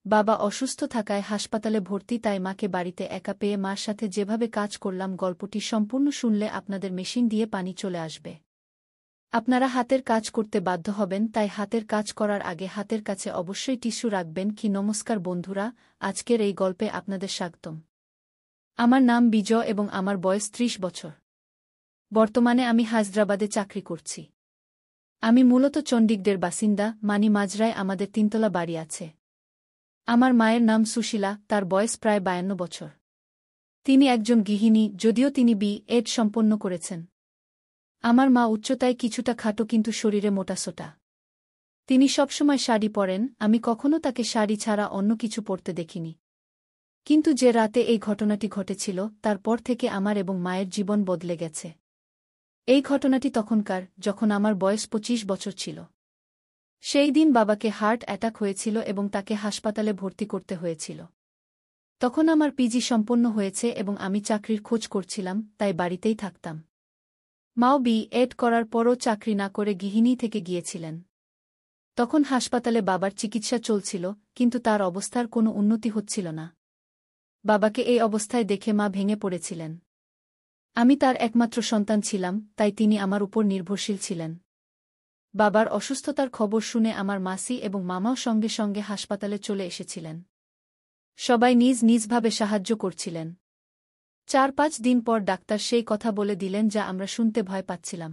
বাবা অসুস্থ থাকায় হাসপাতালে ভর্তি, তাই মাকে বাড়িতে একা পেয়ে মার সাথে যেভাবে কাজ করলাম, গল্পটি সম্পূর্ণ শুনলে আপনাদের মেশিন দিয়ে পানি চলে আসবে। আপনারা হাতের কাজ করতে বাধ্য হবেন, তাই হাতের কাজ করার আগে হাতের কাছে অবশ্যই টিস্যু রাখবেন। নমস্কার বন্ধুরা, আজকের এই গল্পে আপনাদের স্বাগতম। আমার নাম বিজয় এবং আমার বয়স ৩০ বছর। বর্তমানে আমি হায়দ্রাবাদে চাকরি করছি। আমি মূলত চণ্ডীগড়ের বাসিন্দা। মানি মাজরায় আমাদের ৩তলা বাড়ি আছে। আমার মায়ের নাম সুশীলা, তার বয়স প্রায় ৫২ বছর। তিনি একজন গৃহিণী, যদিও তিনি বি.এড সম্পন্ন করেছেন। আমার মা উচ্চতায় কিছুটা খাটো কিন্তু শরীরে মোটাসোটা। তিনি সবসময় শাড়ি পরেন, আমি কখনো তাকে শাড়ি ছাড়া অন্য কিছু পরতে দেখিনি। কিন্তু যে রাতে এই ঘটনাটি ঘটেছিল, তারপর থেকে আমার এবং মায়ের জীবন বদলে গেছে। এই ঘটনাটি তখনকার, যখন আমার বয়স ২৫ বছর ছিল। সেই দিন বাবাকে হার্ট অ্যাটাক হয়েছিল এবং তাকে হাসপাতালে ভর্তি করতে হয়েছিল। তখন আমার পিজি সম্পন্ন হয়েছে এবং আমি চাকরির খোঁজ করছিলাম, তাই বাড়িতেই থাকতাম। মাও বি.এড করার পরও চাকরি না করে গৃহিণী থেকে গিয়েছিলেন। তখন হাসপাতালে বাবার চিকিৎসা চলছিল, কিন্তু তার অবস্থার কোনো উন্নতি হচ্ছিল না। বাবাকে এই অবস্থায় দেখে মা ভেঙে পড়েছিলেন। আমি তার একমাত্র সন্তান ছিলাম, তাই তিনি আমার উপর নির্ভরশীল ছিলেন। বাবার অসুস্থতার খবর শুনে আমার মাসি এবং মামাও সঙ্গে সঙ্গে হাসপাতালে চলে এসেছিলেন। সবাই নিজ নিজভাবে সাহায্য করছিলেন। ৪-৫ দিন পর ডাক্তার সেই কথা বলে দিলেন যা আমরা শুনতে ভয় পাচ্ছিলাম।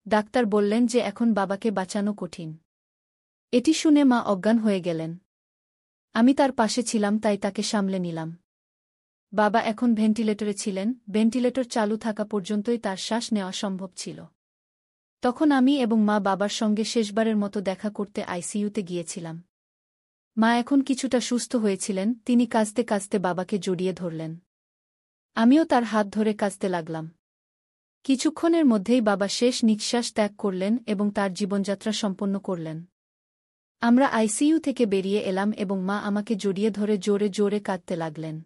ডাক্তার বললেন যে এখন বাবাকে বাঁচানো কঠিন। এটি শুনে মা অজ্ঞান হয়ে গেলেন। আমি তার পাশে ছিলাম, তাই তাকে সামলে নিলাম। বাবা এখন ভেন্টিলেটরে ছিলেন, ভেন্টিলেটর চালু থাকা পর্যন্তই তার শ্বাস নেওয়া সম্ভব ছিল। তখন আমি এবং মা বাবার সঙ্গে শেষবারের মতো দেখা করতে আইসিইউতে গিয়েছিলাম। মা এখন কিছুটা সুস্থ হয়েছিলেন, তিনি কাঁদতে কাঁদতে বাবাকে জড়িয়ে ধরলেন। আমিও তার হাত ধরে কাঁদতে লাগলাম। কিছুক্ষণের মধ্যেই বাবা শেষ নিঃশ্বাস ত্যাগ করলেন এবং তার জীবনযাত্রা সম্পন্ন করলেন। আমরা আইসিইউ থেকে বেরিয়ে এলাম এবং মা আমাকে জড়িয়ে ধরে জোরে জোরে কাঁদতে লাগলেন।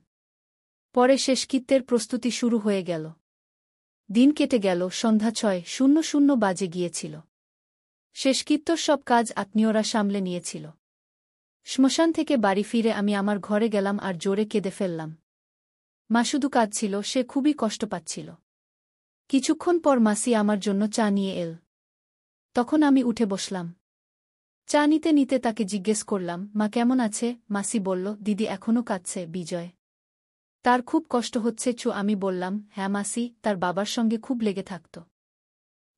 পরে শেষকৃত্যের প্রস্তুতি শুরু হয়ে গেল। দিন কেটে গেল, সন্ধ্যা ৬:০০ বাজে গিয়েছিল। শেষকৃত্যর সব কাজ আত্মীয়রা সামলে নিয়েছিল। শ্মশান থেকে বাড়ি ফিরে আমি আমার ঘরে গেলাম আর জোরে কেঁদে ফেললাম। মা শুধু কাঁদছিল, সে খুবই কষ্ট পাচ্ছিল। কিছুক্ষণ পর মাসি আমার জন্য চা নিয়ে এল। তখন আমি উঠে বসলাম। চা নিতে নিতে তাকে জিজ্ঞেস করলাম, মা কেমন আছে? মাসি বলল, দিদি এখনও কাঁদছে বিজয়। তার খুব কষ্ট হচ্ছে। আমি বললাম, হ্যাঁ মাসি, তার বাবার সঙ্গে খুব লেগে থাকত।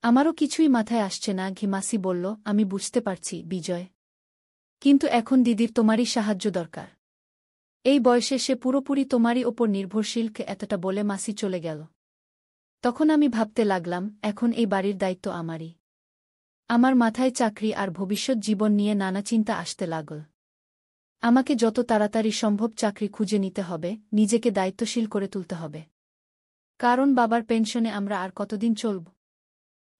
আমারও কিছুই মাথায় আসছে না। মাসি বলল, আমি বুঝতে পারছি বিজয়, কিন্তু এখন দিদির তোমারই সাহায্য দরকার। এই বয়সে সে পুরোপুরি তোমারই ওপর নির্ভরশীল। এতটা বলে মাসি চলে গেল। তখন আমি ভাবতে লাগলাম, এখন এই বাড়ির দায়িত্ব আমারই। আমার মাথায় চাকরি আর ভবিষ্যৎ জীবন নিয়ে নানা চিন্তা আসতে লাগল। আমাকে যত তাড়াতাড়ি সম্ভব চাকরি খুঁজে নিতে হবে, নিজেকে দায়িত্বশীল করে তুলতে হবে। কারণ বাবার পেনশনে আমরা আর কতদিন চলব?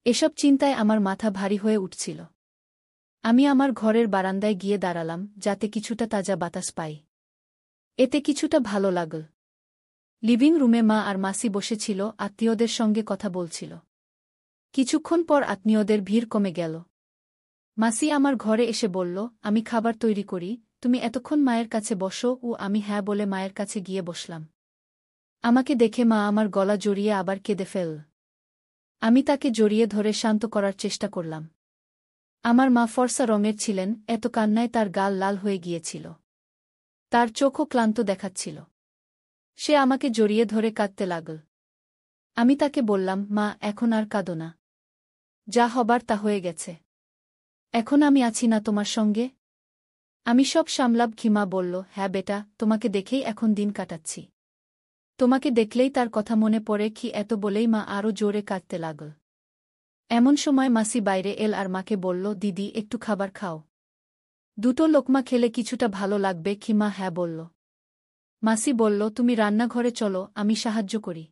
এসব চিন্তায় আমার মাথা ভারী হয়ে উঠছিল। আমি আমার ঘরের বারান্দায় গিয়ে দাঁড়ালাম, যাতে কিছুটা তাজা বাতাস পাই। এতে কিছুটা ভালো লাগল। লিভিং রুমে মা আর মাসি বসেছিল, আত্মীয়দের সঙ্গে কথা বলছিল। কিছুক্ষণ পর আত্মীয়দের ভিড় কমে গেল। মাসি আমার ঘরে এসে বলল, আমি খাবার তৈরি করি, তুমি এতক্ষণ মায়ের কাছে বসো। আমি হ্যাঁ বলে মায়ের কাছে গিয়ে বসলাম। আমাকে দেখে মা আমার গলা জড়িয়ে আবার কেঁদে ফেলল। আমি তাকে জড়িয়ে ধরে শান্ত করার চেষ্টা করলাম। আমার মা ফর্সা রঙের ছিলেন, এত কান্নায় তার গাল লাল হয়ে গিয়েছিল। তার চোখও ক্লান্ত দেখাচ্ছিল। সে আমাকে জড়িয়ে ধরে কাঁদতে লাগল। আমি তাকে বললাম, মা এখন আর কাঁদো না। যা হবার তা হয়ে গেছে। এখন আমি আছি না তোমার সঙ্গে? আমি সব সামলাব। মা বলল, হ্যাঁ বেটা, তোমাকে দেখেই এখন দিন কাটাচ্ছি। তোমাকে দেখলেই তার কথা মনে পড়ে। এত বলেই মা আরও জোরে কাঁদতে লাগল। এমন সময় মাসি বাইরে এল আর মাকে বলল, দিদি একটু খাবার খাও। দুটো লোকমা খেলে কিছুটা ভালো লাগবে। মা হ্যাঁ বলল। মাসি বলল, তুমি রান্নাঘরে চলো, আমি সাহায্য করি।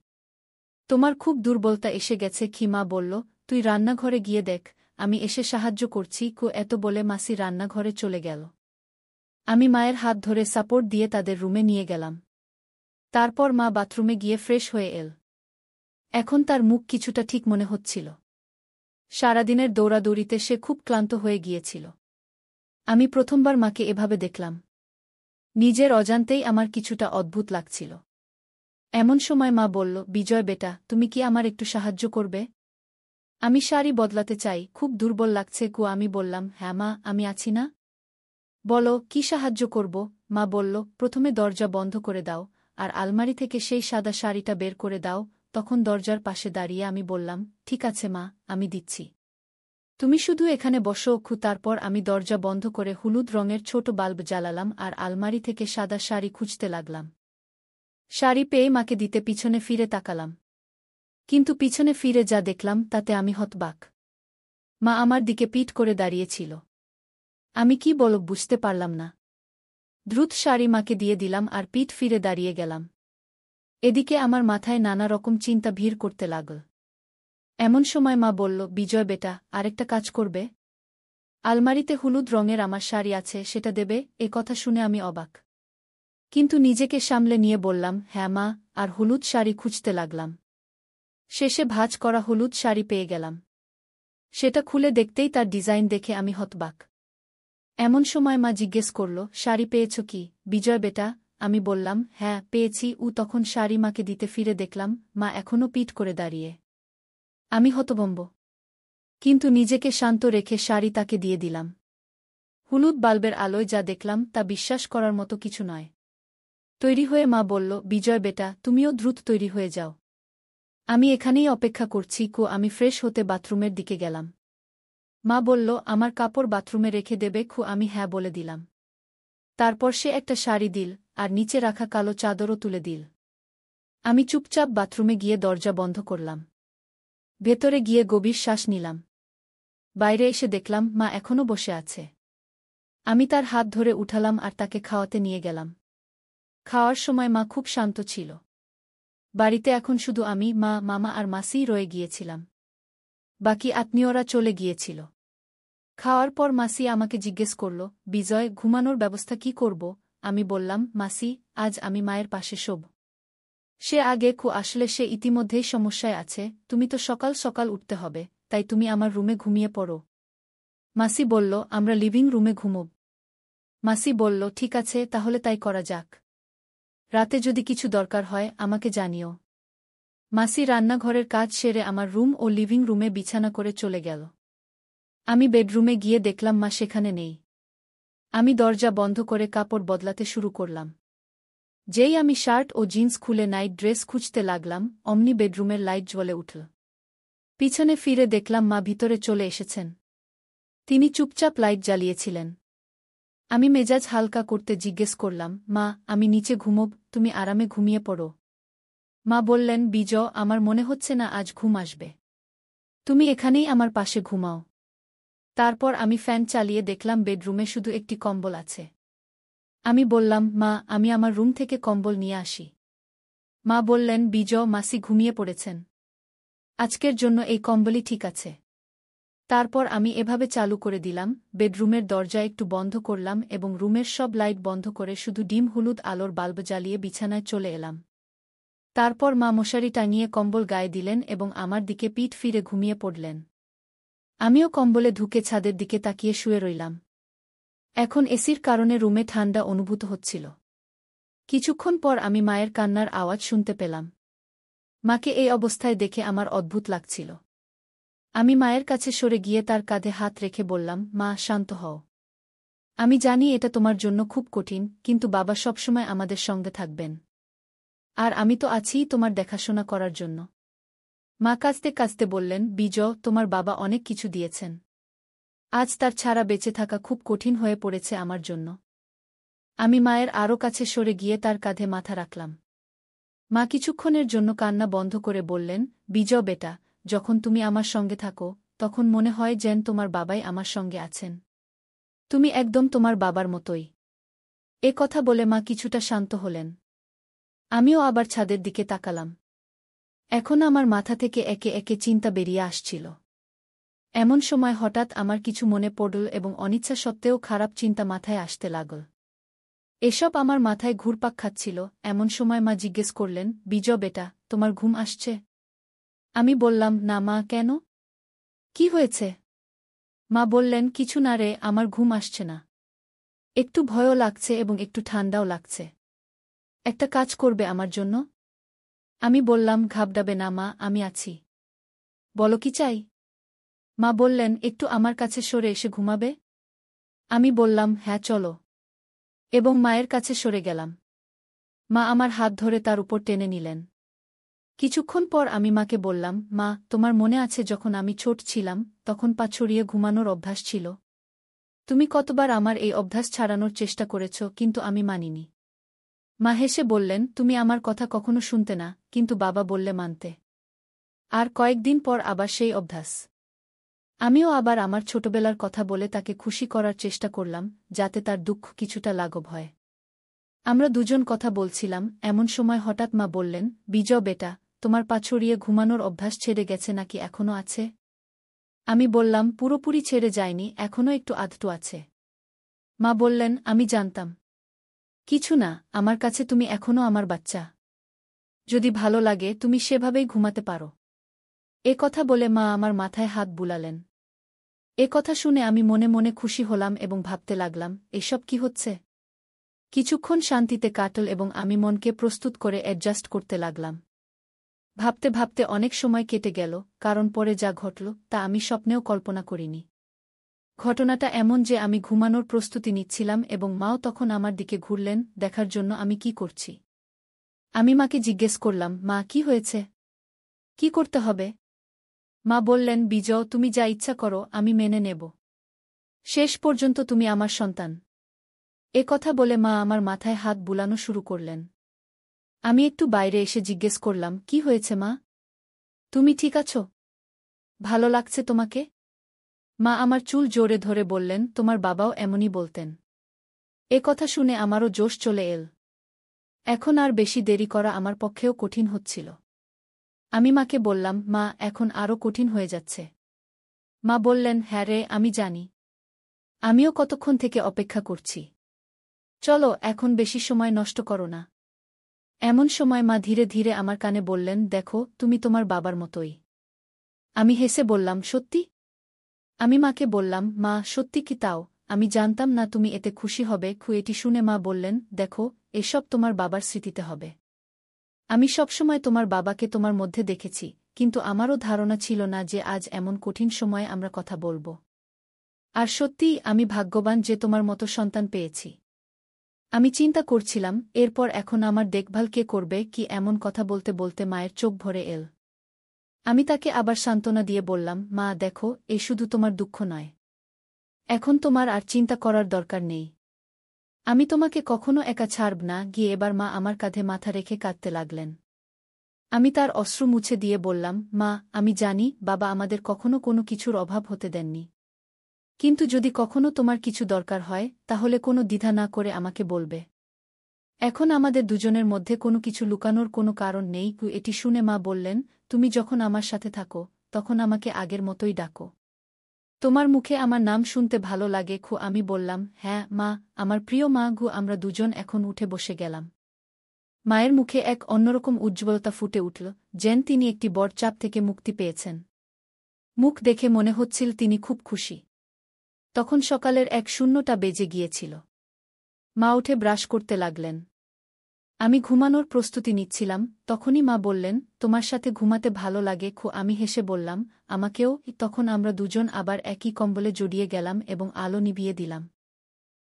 তোমার খুব দুর্বলতা এসে গেছে। মা বলল, তুই রান্নাঘরে গিয়ে দেখ, আমি এসে সাহায্য করছি। এত বলে মাসি রান্নাঘরে চলে গেল। আমি মায়ের হাত ধরে সাপোর্ট দিয়ে তাদের রুমে নিয়ে গেলাম। তারপর মা বাথরুমে গিয়ে ফ্রেশ হয়ে এল। এখন তার মুখ কিছুটা ঠিক মনে হচ্ছিল। সারাদিনের দৌড়াদৌড়িতে সে খুব ক্লান্ত হয়ে গিয়েছিল। আমি প্রথমবার মাকে এভাবে দেখলাম। নিজের অজান্তেই আমার কিছুটা অদ্ভুত লাগছিল। এমন সময় মা বলল, বিজয় বেটা, তুমি কি আমার একটু সাহায্য করবে? আমি শাড়ি বদলাতে চাই, খুব দুর্বল লাগছে গো। আমি বললাম, হ্যাঁ মা, আমি আছি না। বলো, কি সাহায্য করব? মা বলল, প্রথমে দরজা বন্ধ করে দাও, আর আলমারি থেকে সেই সাদা শাড়িটা বের করে দাও। তখন দরজার পাশে দাঁড়িয়ে আমি বললাম, ঠিক আছে মা, আমি দিচ্ছি। তুমি শুধু এখানে বসো অক্ষু। তারপর আমি দরজা বন্ধ করে হলুদ রঙের ছোট বাল্ব জ্বালালাম আর আলমারি থেকে সাদা শাড়ি খুঁজতে লাগলাম। শাড়ি পেয়ে মাকে দিতে পিছনে ফিরে তাকালাম। কিন্তু পিছনে ফিরে যা দেখলাম তাতে আমি হতবাক। মা আমার দিকে পিঠ করে দাঁড়িয়েছিল। আমি কি বলব বুঝতে পারলাম না। দ্রুত শাড়ি মাকে দিয়ে দিলাম আর পিঠ ফিরে দাঁড়িয়ে গেলাম। এদিকে আমার মাথায় নানা রকম চিন্তা ভিড় করতে লাগল। এমন সময় মা বলল, বিজয় বেটা, আরেকটা কাজ করবে? আলমারিতে হলুদ রঙের আমার শাড়ি আছে, সেটা দেবে? এ কথা শুনে আমি অবাক। কিন্তু নিজেকে সামলে নিয়ে বললাম, হ্যাঁ মা, আর হলুদ শাড়ি খুঁজতে লাগলাম। শেষে ভাঁজ করা হলুদ শাড়ি পেয়ে গেলাম। সেটা খুলে দেখতেই তার ডিজাইন দেখে আমি হতবাক। এমন সময় মা জিজ্ঞেস করল, শাড়ি পেয়েছ কি বিজয় বেটা? আমি বললাম, হ্যাঁ পেয়েছি। তখন শাড়ি মাকে দিতে ফিরে দেখলাম মা এখনও পিঠ করে দাঁড়িয়ে। আমি হতভম্ব, কিন্তু নিজেকে শান্ত রেখে শাড়ি তাকে দিয়ে দিলাম। হলুদ বাল্বের আলোয় যা দেখলাম তা বিশ্বাস করার মতো কিছু নয়। তৈরি হয়ে মা বলল, বিজয় বেটা, তুমিও দ্রুত তৈরি হয়ে যাও। আমি এখানেই অপেক্ষা করছি। আমি ফ্রেশ হতে বাথরুমের দিকে গেলাম। মা বলল, আমার কাপড় বাথরুমে রেখে দেবে? আমি হ্যাঁ বলে দিলাম। তারপর সে একটা শাড়ি দিল আর নিচে রাখা কালো চাদরও তুলে দিল। আমি চুপচাপ বাথরুমে গিয়ে দরজা বন্ধ করলাম। ভেতরে গিয়ে গভীর শ্বাস নিলাম। বাইরে এসে দেখলাম মা এখনও বসে আছে। আমি তার হাত ধরে উঠালাম আর তাকে খাওয়াতে নিয়ে গেলাম। খাওয়ার সময় মা খুব শান্ত ছিল। বাড়িতে এখন শুধু আমি, মা, মামা আর মাসিই রয়ে গিয়েছিলাম। বাকি আত্মীয়রা চলে গিয়েছিল। খাওয়ার পর মাসি আমাকে জিজ্ঞেস করল, বিজয়, ঘুমানোর ব্যবস্থা কি করব? আমি বললাম, মাসি, আজ আমি মায়ের পাশে শোব। সে আগে আসলে সে ইতিমধ্যেই সমস্যায় আছে। তুমি তো সকাল সকাল উঠতে হবে, তাই তুমি আমার রুমে ঘুমিয়ে পড়ো। মাসি বলল, আমরা লিভিং রুমে ঘুমোব। মাসি বলল, ঠিক আছে, তাহলে তাই করা যাক। রাতে যদি কিছু দরকার হয় আমাকে জানিও। মাসি রান্নাঘরের কাজ সেরে আমার রুম ও লিভিং রুমে বিছানা করে চলে গেল। আমি বেডরুমে গিয়ে দেখলাম মা সেখানে নেই। আমি দরজা বন্ধ করে কাপড় বদলাতে শুরু করলাম। যেই আমি শার্ট ও জিন্স খুলে নাইট ড্রেস খুঁজতে লাগলাম, অমনি বেডরুমের লাইট জ্বলে উঠল। পিছনে ফিরে দেখলাম মা ভিতরে চলে এসেছেন। তিনি চুপচাপ লাইট জ্বালিয়েছিলেন। আমি মেজাজ হালকা করতে জিজ্ঞেস করলাম, মা, আমি নিচে ঘুমোব, তুমি আরামে ঘুমিয়ে পড়ো। মা বললেন, বিজয়, আমার মনে হচ্ছে না আজ ঘুম আসবে। তুমি এখানেই আমার পাশে ঘুমাও। তারপর আমি ফ্যান চালিয়ে দেখলাম বেডরুমে শুধু একটি কম্বল আছে। আমি বললাম, মা, আমি আমার রুম থেকে কম্বল নিয়ে আসি। মা বললেন, বিজয়, মাসি ঘুমিয়ে পড়েছেন। আজকের জন্য এই কম্বলই ঠিক আছে। তারপর আমি এভাবে চালু করে দিলাম, বেডরুমের দরজা একটু বন্ধ করলাম এবং রুমের সব লাইট বন্ধ করে শুধু ডিম হলুদ আলোর বাল্ব জ্বালিয়ে বিছানায় চলে এলাম। তারপর মা মশারি টাঙিয়ে কম্বল গায়ে দিলেন এবং আমার দিকে পিঠ ফিরে ঘুমিয়ে পড়লেন। আমিও কম্বলে ঢুকে ছাদের দিকে তাকিয়ে শুয়ে রইলাম। এখন এসির কারণে রুমে ঠান্ডা অনুভূত হচ্ছিল। কিছুক্ষণ পর আমি মায়ের কান্নার আওয়াজ শুনতে পেলাম। মাকে এই অবস্থায় দেখে আমার অদ্ভুত লাগছিল। আমি মায়ের কাছে সরে গিয়ে তার কাঁধে হাত রেখে বললাম, মা, শান্ত হও। আমি জানি এটা তোমার জন্য খুব কঠিন, কিন্তু বাবা সবসময় আমাদের সঙ্গে থাকবেন। আর আমি তো আছিই তোমার দেখাশোনা করার জন্য। মা কাঁদতে কাঁদতে বললেন, বিজয়, তোমার বাবা অনেক কিছু দিয়েছেন। আজ তার ছাড়া বেঁচে থাকা খুব কঠিন হয়ে পড়েছে আমার জন্য। আমি মায়ের আরও কাছে সরে গিয়ে তার কাঁধে মাথা রাখলাম। মা কিছুক্ষণের জন্য কান্না বন্ধ করে বললেন, বিজয় বেটা, যখন তুমি আমার সঙ্গে থাকো তখন মনে হয় যেন তোমার বাবাই আমার সঙ্গে আছেন। তুমি একদম তোমার বাবার মতোই। এ কথা বলে মা কিছুটা শান্ত হলেন। আমিও আবার ছাদের দিকে তাকালাম। এখন আমার মাথা থেকে একে একে চিন্তা বেরিয়ে আসছিল। এমন সময় হঠাৎ আমার কিছু মনে পড়ল এবং অনিচ্ছা সত্ত্বেও খারাপ চিন্তা মাথায় আসতে লাগল। এসব আমার মাথায় ঘুরপাক খাচ্ছিল। এমন সময় মা জিজ্ঞেস করলেন, বিজয় বেটা, তোমার ঘুম আসছে? আমি বললাম, না মা, কেন? কি হয়েছে? মা বললেন, কিছু না রে, আমার ঘুম আসছে না। একটু ভয়ও লাগছে এবং একটু ঠান্ডাও লাগছে। একটা কাজ করবে আমার জন্য? আমি বললাম, ঘাবড়াবে না মা, আমি আছি। বলো কি চাই? মা বললেন, একটু আমার কাছে সরে এসে ঘুমাবে? আমি বললাম, হ্যাঁ চলো। এবং মায়ের কাছে সরে গেলাম। মা আমার হাত ধরে তার উপর টেনে নিলেন। কিছুক্ষণ পর আমি মাকে বললাম, মা, তোমার মনে আছে যখন আমি ছোট ছিলাম তখন পা ছড়িয়ে ঘুমানোর অভ্যাস ছিল? তুমি কতবার আমার এই অভ্যাস ছাড়ানোর চেষ্টা করেছ, কিন্তু আমি মানিনি। মা হেসে বললেন, তুমি আমার কথা কখনো শুনতে না, কিন্তু বাবা বললে মানতে। আর কয়েকদিন পর আবার সেই অভ্যাস। আমিও আবার আমার ছোটবেলার কথা বলে তাকে খুশি করার চেষ্টা করলাম, যাতে তার দুঃখ কিছুটা লাঘব হয়। আমরা দুজন কথা বলছিলাম, এমন সময় হঠাৎ মা বললেন, বিজয় বেটা, তোমার পা ছড়িয়ে ঘুমানোর অভ্যাস ছেড়ে গেছে নাকি এখনো আছে? আমি বললাম, পুরোপুরি ছেড়ে যায়নি, এখনো একটু আধটু আছে। মা বললেন, আমি জানতাম। কিছু না, আমার কাছে তুমি এখনো আমার বাচ্চা। যদি ভালো লাগে তুমি সেভাবেই ঘুমাতে পারো। এ কথা বলে মা আমার মাথায় হাত বুলালেন। এ কথা শুনে আমি মনে মনে খুশি হলাম এবং ভাবতে লাগলাম, এসব কি হচ্ছে? কিছুক্ষণ শান্তিতে কাটল এবং আমি মনকে প্রস্তুত করে অ্যাডজাস্ট করতে লাগলাম। ভাবতে ভাবতে অনেক সময় কেটে গেল, কারণ পরে যা ঘটল তা আমি স্বপ্নেও কল্পনা করিনি। ঘটনাটা এমন যে আমি ঘুমানোর প্রস্তুতি নিচ্ছিলাম এবং মাও তখন আমার দিকে ঘুরলেন দেখার জন্য আমি কি করছি। আমি মাকে জিজ্ঞেস করলাম, মা, কি হয়েছে? কি করতে হবে? মা বললেন, বিজয়, তুমি যা ইচ্ছা করো আমি মেনে নেব। শেষ পর্যন্ত তুমি আমার সন্তান। এ কথা বলে মা আমার মাথায় হাত বুলানো শুরু করলেন। আমি একটু বাইরে এসে জিজ্ঞেস করলাম, কি হয়েছে মা? তুমি ঠিক আছো? ভালো লাগছে তোমাকে? মা আমার চুল জোরে ধরে বললেন, তোমার বাবাও এমনই বলতেন। এ কথা শুনে আমারও জোশ চলে এল। এখন আর বেশি দেরি করা আমার পক্ষেও কঠিন হচ্ছিল। আমি মাকে বললাম, মা, এখন আরও কঠিন হয়ে যাচ্ছে। মা বললেন, হ্যাঁ রে, আমি জানি। আমিও কতক্ষণ থেকে অপেক্ষা করছি। চলো, এখন বেশি সময় নষ্ট করো না। এমন সময় মা ধীরে ধীরে আমার কানে বললেন, দেখো, তুমি তোমার বাবার মতোই। আমি হেসে বললাম, সত্যি? আমি মাকে বললাম, মা, সত্যি কি তাও? আমি জানতাম না তুমি এতে খুশি হবে। এটি শুনে মা বললেন, দেখো, এসব তোমার বাবার স্মৃতিতে হবে। আমি সবসময় তোমার বাবাকে তোমার মধ্যে দেখেছি, কিন্তু আমারও ধারণা ছিল না যে আজ এমন কঠিন সময়ে আমরা কথা বলব। আর সত্যিই আমি ভাগ্যবান যে তোমার মতো সন্তান পেয়েছি। আমি চিন্তা করছিলাম, এরপর এখন আমার দেখভাল কে করবে কি এমন কথা বলতে বলতে মায়ের চোখ ভরে এল। আমি তাকে আবার সান্ত্বনা দিয়ে বললাম, মা, দেখো, এ শুধু তোমার দুঃখ নয়। এখন তোমার আর চিন্তা করার দরকার নেই। আমি তোমাকে কখনো একা ছাড়ব না। গিয়ে এবার মা আমার কাঁধে মাথা রেখে কাঁদতে লাগলেন। আমি তার অশ্রু মুছে দিয়ে বললাম, মা, আমি জানি বাবা আমাদের কখনো কোনো কিছুর অভাব হতে দেননি। কিন্তু যদি কখনো তোমার কিছু দরকার হয় তাহলে কোনো দ্বিধা না করে আমাকে বলবে। এখন আমাদের দুজনের মধ্যে কোনো কিছু লুকানোর কোনো কারণ নেই। এটি শুনে মা বললেন, তুমি যখন আমার সাথে থাকো তখন আমাকে আগের মতোই ডাকো। তোমার মুখে আমার নাম শুনতে ভালো লাগে। আমি বললাম, হ্যাঁ মা, আমার প্রিয় মা। আমরা দুজন এখন উঠে বসে গেলাম। মায়ের মুখে এক অন্যরকম উজ্জ্বলতা ফুটে উঠল, যেন তিনি একটি বড় চাপ থেকে মুক্তি পেয়েছেন। মুখ দেখে মনে হচ্ছিল তিনি খুব খুশি। তখন সকালের 1:00টা বেজে গিয়েছিল। মা উঠে ব্রাশ করতে লাগলেন। আমি ঘুমানোর প্রস্তুতি নিচ্ছিলাম, তখনই মা বললেন, তোমার সাথে ঘুমাতে ভালো লাগে? আমি হেসে বললাম, আমাকেও। তখন আমরা দুজন আবার একই কম্বলে জড়িয়ে গেলাম এবং আলো নিভিয়ে দিলাম।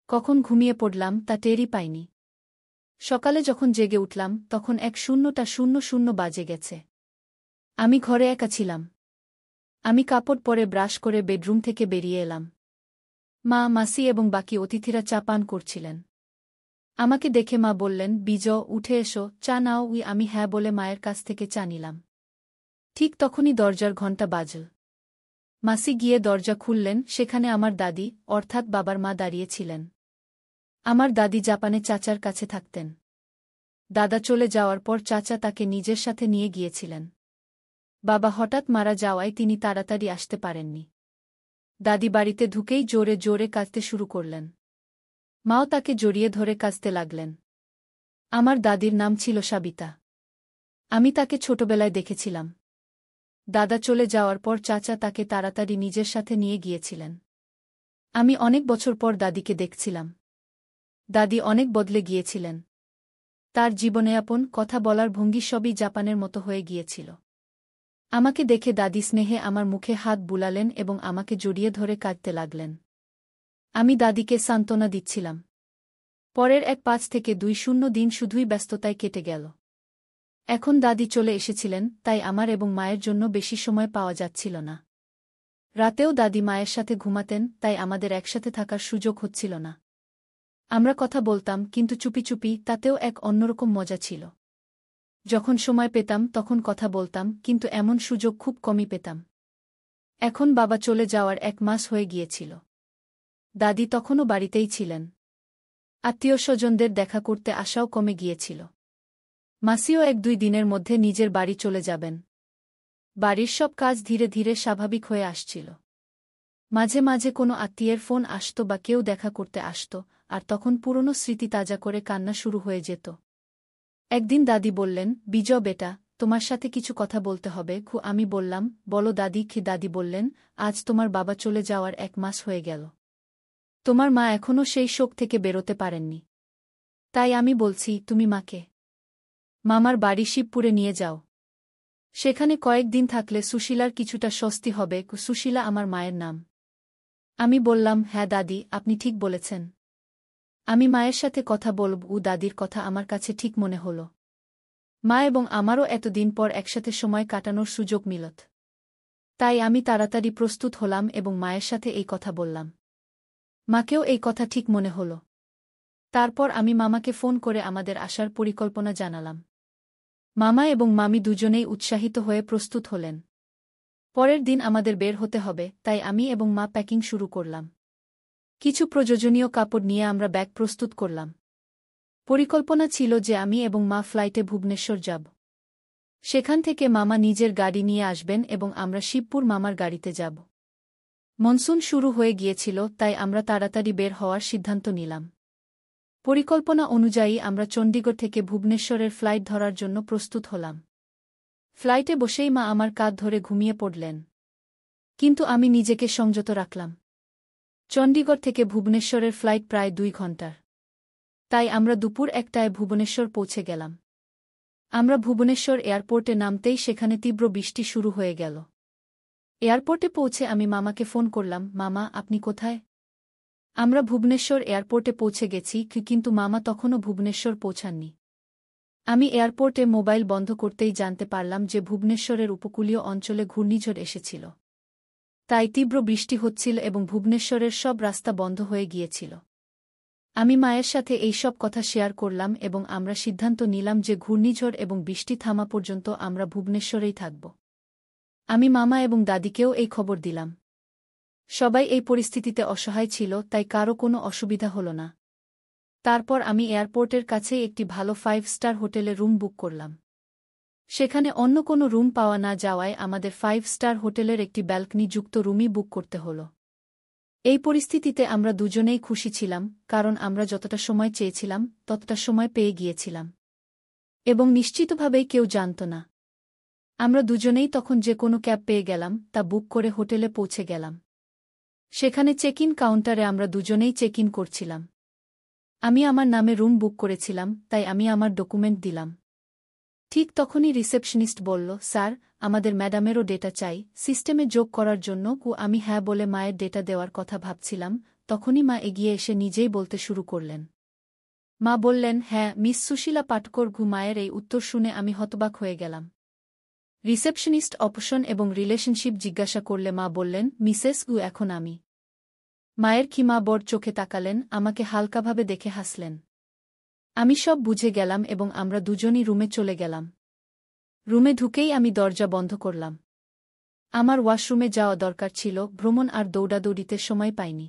কখন ঘুমিয়ে পড়লাম তা টেরই পাইনি। সকালে যখন জেগে উঠলাম তখন 1:00 বাজে গেছে। আমি ঘরে একা ছিলাম। আমি কাপড় পরে ব্রাশ করে বেডরুম থেকে বেরিয়ে এলাম। মা, মাসি এবং বাকি অতিথিরা চা পান করছিলেন। আমাকে দেখে মা বললেন, বিজয়, উঠে এসো, চা নাও। আমি হ্যাঁ বলে মায়ের কাছ থেকে চা নিলাম। ঠিক তখনই দরজার ঘণ্টা বাজল। মাসি গিয়ে দরজা খুললেন। সেখানে আমার দাদি, অর্থাৎ বাবার মা, দাঁড়িয়েছিলেন। আমার দাদি জাপানে চাচার কাছে থাকতেন। দাদা চলে যাওয়ার পর চাচা তাকে নিজের সাথে নিয়ে গিয়েছিলেন। বাবা হঠাৎ মারা যাওয়ায় তিনি তাড়াতাড়ি আসতে পারেননি। দাদি বাড়িতে ঢুকেই জোরে জোরে কাঁদতে শুরু করলেন। মাও তাকে জড়িয়ে ধরে কাঁদতে লাগলেন। আমার দাদির নাম ছিল সাবিতা। আমি তাকে ছোটবেলায় দেখেছিলাম। দাদা চলে যাওয়ার পর চাচা তাকে তাড়াতাড়ি নিজের সাথে নিয়ে গিয়েছিলেন। আমি অনেক বছর পর দাদিকে দেখছিলাম। দাদি অনেক বদলে গিয়েছিলেন। তার জীবনযাপন, কথা বলার ভঙ্গি সবই জাপানের মতো হয়ে গিয়েছিল। আমাকে দেখে দাদি স্নেহে আমার মুখে হাত বুলালেন এবং আমাকে জড়িয়ে ধরে কাঁদতে লাগলেন। আমি দাদিকে সান্ত্বনা দিচ্ছিলাম। পরের 1 থেকে 2 দিন শুধুই ব্যস্ততায় কেটে গেল। এখন দাদি চলে এসেছিলেন, তাই আমার এবং মায়ের জন্য বেশি সময় পাওয়া যাচ্ছিল না। রাতেও দাদি মায়ের সাথে ঘুমাতেন, তাই আমাদের একসাথে থাকার সুযোগ হচ্ছিল না। আমরা কথা বলতাম, কিন্তু চুপি চুপি, তাতেও এক অন্যরকম মজা ছিল। যখন সময় পেতাম তখন কথা বলতাম, কিন্তু এমন সুযোগ খুব কমই পেতাম। এখন বাবা চলে যাওয়ার 1 মাস হয়ে গিয়েছিল। দাদি তখনও বাড়িতেই ছিলেন। আত্মীয়স্বজনদের দেখা করতে আসাও কমে গিয়েছিল। মাসিও 1-2 দিনের মধ্যে নিজের বাড়ি চলে যাবেন। বাড়ির সব কাজ ধীরে ধীরে স্বাভাবিক হয়ে আসছিল। মাঝে মাঝে কোনো আত্মীয়ের ফোন আসত বা কেউ দেখা করতে আসত, আর তখন পুরনো স্মৃতি তাজা করে কান্না শুরু হয়ে যেত। একদিন দাদি বললেন, বিজয় বেটা, তোমার সাথে কিছু কথা বলতে হবে। আমি বললাম, বলো দাদি। দাদি বললেন, আজ তোমার বাবা চলে যাওয়ার 1 মাস হয়ে গেল। তোমার মা এখনও সেই শোক থেকে বেরোতে পারেননি। তাই আমি বলছি, তুমি মাকে মামার বাড়ি শিবপুরে নিয়ে যাও। সেখানে কয়েকদিন থাকলে সুশীলার কিছুটা স্বস্তি হবে। সুশীলা আমার মায়ের নাম। আমি বললাম, হ্যাঁ দাদি, আপনি ঠিক বলেছেন। আমি মায়ের সাথে কথা বলব। দাদির কথা আমার কাছে ঠিক মনে হল। মা এবং আমারও এতদিন পর একসাথে সময় কাটানোর সুযোগ মিলত। তাই আমি তাড়াতাড়ি প্রস্তুত হলাম এবং মায়ের সাথে এই কথা বললাম। মাকেও এই কথা ঠিক মনে হল। তারপর আমি মামাকে ফোন করে আমাদের আসার পরিকল্পনা জানালাম। মামা এবং মামি দুজনেই উৎসাহিত হয়ে প্রস্তুত হলেন। পরের দিন আমাদের বের হতে হবে, তাই আমি এবং মা প্যাকিং শুরু করলাম। কিছু প্রয়োজনীয় কাপড় নিয়ে আমরা ব্যাগ প্রস্তুত করলাম। পরিকল্পনা ছিল যে আমি এবং মা ফ্লাইটে ভুবনেশ্বর যাব। সেখান থেকে মামা নিজের গাড়ি নিয়ে আসবেন এবং আমরা শিবপুর মামার গাড়িতে যাব। মনসুন শুরু হয়ে গিয়েছিল, তাই আমরা তাড়াতাড়ি বের হওয়ার সিদ্ধান্ত নিলাম। পরিকল্পনা অনুযায়ী আমরা চণ্ডীগড় থেকে ভুবনেশ্বরের ফ্লাইট ধরার জন্য প্রস্তুত হলাম। ফ্লাইটে বসেই মা আমার কাঁধ ধরে ঘুমিয়ে পড়লেন। কিন্তু আমি নিজেকে সংযত রাখলাম। চণ্ডীগড় থেকে ভুবনেশ্বরের ফ্লাইট প্রায় 2 ঘণ্টার। তাই আমরা দুপুর 1টায় ভুবনেশ্বর পৌঁছে গেলাম। আমরা ভুবনেশ্বর এয়ারপোর্টে নামতেই সেখানে তীব্র বৃষ্টি শুরু হয়ে গেল। এয়ারপোর্টে পৌঁছে আমি মামাকে ফোন করলাম, মামা, আপনি কোথায়? আমরা ভুবনেশ্বর এয়ারপোর্টে পৌঁছে গেছি, কিন্তু মামা তখনও ভুবনেশ্বর পৌঁছাননি। আমি এয়ারপোর্টে মোবাইল বন্ধ করতেই জানতে পারলাম যে ভুবনেশ্বরের উপকূলীয় অঞ্চলে ঘূর্ণিঝড় এসেছিল। তাই তীব্র বৃষ্টি হচ্ছিল এবং ভুবনেশ্বরের সব রাস্তা বন্ধ হয়ে গিয়েছিল। আমি মায়ের সাথে এই সব কথা শেয়ার করলাম এবং আমরা সিদ্ধান্ত নিলাম যে ঘূর্ণিঝড় এবং বৃষ্টি থামা পর্যন্ত আমরা ভুবনেশ্বরেই থাকব। আমি মামা এবং দাদিকেও এই খবর দিলাম। সবাই এই পরিস্থিতিতে অসহায় ছিল, তাই কারও কোনো অসুবিধা হল না। তারপর আমি এয়ারপোর্টের কাছেই একটি ভালো 5 স্টার হোটেলে রুম বুক করলাম। সেখানে অন্য কোনো রুম পাওয়া না যাওয়ায় আমাদের 5 স্টার হোটেলের একটি ব্যালকনি যুক্ত রুমই বুক করতে হল। এই পরিস্থিতিতে আমরা দুজনেই খুশি ছিলাম, কারণ আমরা যতটা সময় চেয়েছিলাম ততটা সময় পেয়ে গিয়েছিলাম। এবং নিশ্চিতভাবেই কেউ জানত না। আমরা দুজনেই তখন যে কোনো ক্যাব পেয়ে গেলাম, তা বুক করে হোটেলে পৌঁছে গেলাম। সেখানে চেক ইন কাউন্টারে আমরা দুজনেই চেক ইন করছিলাম। আমি আমার নামে রুম বুক করেছিলাম, তাই আমি আমার ডকুমেন্ট দিলাম। ঠিক তখনই রিসেপশনিস্ট বলল, স্যার, আমাদের ম্যাডামেরও ডেটা চাই সিস্টেমে যোগ করার জন্য। আমি হ্যাঁ বলে মায়ের ডেটা দেওয়ার কথা ভাবছিলাম, তখনই মা এগিয়ে এসে নিজেই বলতে শুরু করলেন। মা বললেন, হ্যাঁ মিস সুশীলা পাটকর। মায়ের এই উত্তর শুনে আমি হতবাক হয়ে গেলাম। রিসেপশনিস্ট অপশন এবং রিলেশনশিপ জিজ্ঞাসা করলে মা বললেন, মিসেস এখন আমি। মায়ের ক্ষীমা বড় চোখে তাকালেন, আমাকে হালকাভাবে দেখে হাসলেন। আমি সব বুঝে গেলাম এবং আমরা দুজনই রুমে চলে গেলাম। রুমে ঢুকেই আমি দরজা বন্ধ করলাম। আমার ওয়াশরুমে যাওয়া দরকার ছিল, ভ্রমণ আর দৌড়াদৌড়িতে সময় পাইনি।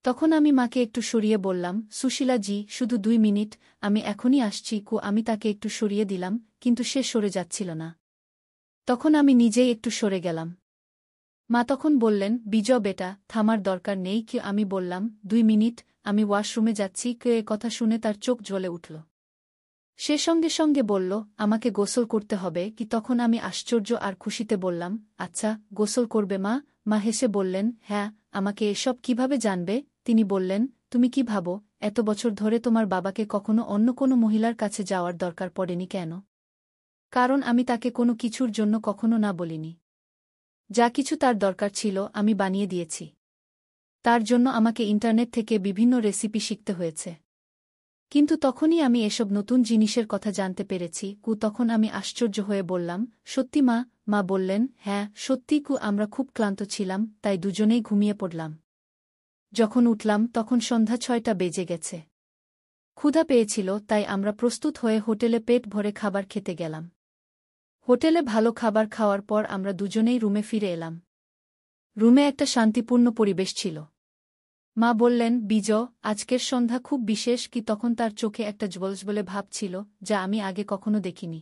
তখন আমি মাকে একটু সরিয়ে বললাম, সুশীলা জি, শুধু 2 মিনিট, আমি এখনই আসছি। আমি তাকে একটু সরিয়ে দিলাম, কিন্তু সে সরে যাচ্ছিল না। তখন আমি নিজেই একটু সরে গেলাম। মা তখন বললেন, বিজয় বেটা, থামার দরকার নেই। আমি বললাম, 2 মিনিট, আমি ওয়াশরুমে যাচ্ছি। এ কথা শুনে তার চোখ জ্বলে উঠল। সে সঙ্গে সঙ্গে বলল, আমাকে গোসল করতে হবে। তখন আমি আশ্চর্য আর খুশিতে বললাম, আচ্ছা, গোসল করবে মা? মা হেসে বললেন, হ্যাঁ। আমাকে এসব কিভাবে জানবে? তিনি বললেন, তুমি কি ভাবো এত বছর ধরে তোমার বাবাকে কখনো অন্য কোনো মহিলার কাছে যাওয়ার দরকার পড়েনি কেন? কারণ আমি তাকে কোনো কিছুর জন্য কখনো না বলিনি। যা কিছু তার দরকার ছিল আমি বানিয়ে দিয়েছি। তার জন্য আমাকে ইন্টারনেট থেকে বিভিন্ন রেসিপি শিখতে হয়েছে। কিন্তু তখনই আমি এসব নতুন জিনিসের কথা জানতে পেরেছি। তখন আমি আশ্চর্য হয়ে বললাম, সত্যি মা? মা বললেন, হ্যাঁ সত্যি আমরা খুব ক্লান্ত ছিলাম, তাই দুজনেই ঘুমিয়ে পড়লাম। যখন উঠলাম তখন সন্ধ্যা 6টা বেজে গেছে। ক্ষুধা পেয়েছিল, তাই আমরা প্রস্তুত হয়ে হোটেলে পেট ভরে খাবার খেতে গেলাম। হোটেলে ভালো খাবার খাওয়ার পর আমরা দুজনেই রুমে ফিরে এলাম। রুমে একটা শান্তিপূর্ণ পরিবেশ ছিল। মা বললেন, আজকের সন্ধ্যা খুব বিশেষ। তখন তার চোখে একটা জ্বলজ্বলে ভাব ছিল, যা আমি আগে কখনো দেখিনি।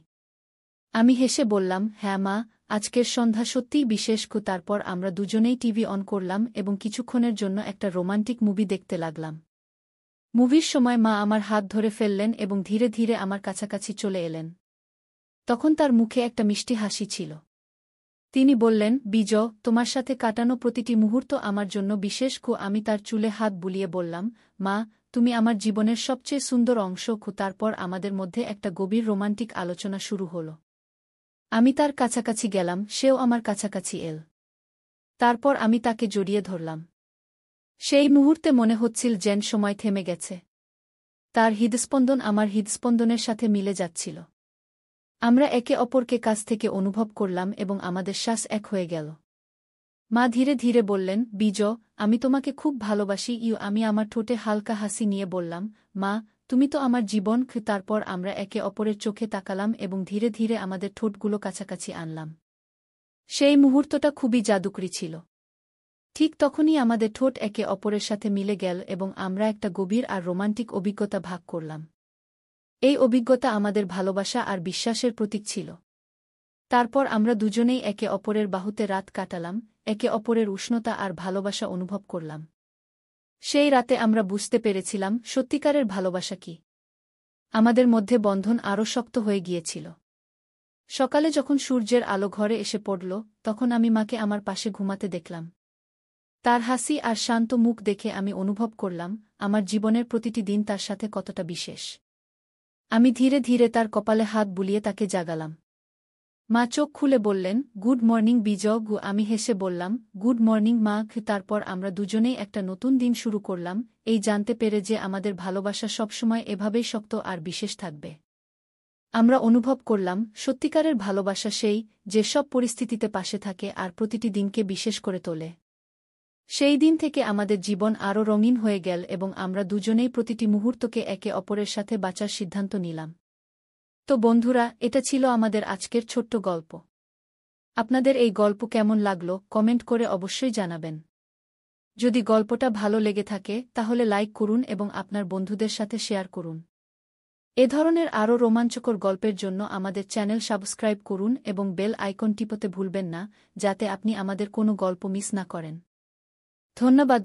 আমি হেসে বললাম, হ্যাঁ মা, আজকের সন্ধ্যা সত্যিই বিশেষ। তারপর আমরা দুজনেই টিভি অন করলাম এবং কিছুক্ষণের জন্য একটা রোমান্টিক মুভি দেখতে লাগলাম। মুভির সময় মা আমার হাত ধরে ফেললেন এবং ধীরে ধীরে আমার কাছাকাছি চলে এলেন। তখন তার মুখে একটা মিষ্টি হাসি ছিল। তিনি বললেন, তোমার সাথে কাটানো প্রতিটি মুহূর্ত আমার জন্য বিশেষ। আমি তার চুলে হাত বুলিয়ে বললাম, মা, তুমি আমার জীবনের সবচেয়ে সুন্দর অংশ। তারপর আমাদের মধ্যে একটা গভীর রোমান্টিক আলোচনা শুরু হল। আমি তার কাছাকাছি গেলাম, সেও আমার কাছাকাছি এল। তারপর আমি তাকে জড়িয়ে ধরলাম। সেই মুহূর্তে মনে হচ্ছিল যেন সময় থেমে গেছে। তার হৃদস্পন্দন আমার হৃদস্পন্দনের সাথে মিলে যাচ্ছিল। আমরা একে অপরকে কাছ থেকে অনুভব করলাম এবং আমাদের শ্বাস এক হয়ে গেল। মা ধীরে ধীরে বললেন, আমি তোমাকে খুব ভালোবাসি। আমি আমার ঠোঁটে হালকা হাসি নিয়ে বললাম, মা, তুমি তো আমার জীবন। তারপর আমরা একে অপরের চোখে তাকালাম এবং ধীরে ধীরে আমাদের ঠোঁটগুলো কাছাকাছি আনলাম। সেই মুহূর্তটা খুবই জাদুকরী ছিল। ঠিক তখনই আমাদের ঠোঁট একে অপরের সাথে মিলে গেল এবং আমরা একটা গভীর আর রোমান্টিক অভিজ্ঞতা ভাগ করলাম। এই অভিজ্ঞতা আমাদের ভালোবাসা আর বিশ্বাসের প্রতীক ছিল। তারপর আমরা দুজনেই একে অপরের বাহুতে রাত কাটালাম, একে অপরের উষ্ণতা আর ভালোবাসা অনুভব করলাম। সেই রাতে আমরা বুঝতে পেরেছিলাম সত্যিকারের ভালোবাসা কি। আমাদের মধ্যে বন্ধন আরও শক্ত হয়ে গিয়েছিল। সকালে যখন সূর্যের আলো ঘরে এসে পড়ল, তখন আমি মাকে আমার পাশে ঘুমাতে দেখলাম। তার হাসি আর শান্ত মুখ দেখে আমি অনুভব করলাম আমার জীবনের প্রতিটি দিন তার সাথে কতটা বিশেষ। আমি ধীরে ধীরে তার কপালে হাত বুলিয়ে তাকে জাগালাম। মা চোখ খুলে বললেন, গুড মর্নিং আমি হেসে বললাম, গুড মর্নিং মা। তারপর আমরা দুজনেই একটা নতুন দিন শুরু করলাম, এই জানতে পেরে যে আমাদের ভালোবাসা সবসময় এভাবেই শক্ত আর বিশেষ থাকবে। আমরা অনুভব করলাম সত্যিকারের ভালোবাসা সেই, যে সব পরিস্থিতিতে পাশে থাকে আর প্রতিটি দিনকে বিশেষ করে তোলে। সেই দিন থেকে আমাদের জীবন আরও রঙিন হয়ে গেল এবং আমরা দুজনেই প্রতিটি মুহূর্তকে একে অপরের সাথে বাঁচার সিদ্ধান্ত নিলাম। তো বন্ধুরা, এটা ছিল আমাদের আজকের ছোট্ট গল্প। আপনাদের এই গল্প কেমন লাগলো কমেন্ট করে অবশ্যই জানাবেন। যদি গল্পটা ভালো লেগে থাকে তাহলে লাইক করুন এবং আপনার বন্ধুদের সাথে শেয়ার করুন। এ ধরনের আরও রোমাঞ্চকর গল্পের জন্য আমাদের চ্যানেল সাবস্ক্রাইব করুন এবং বেল আইকন টিপতে ভুলবেন না, যাতে আপনি আমাদের কোনো গল্প মিস না করেন। ধন্যবাদ।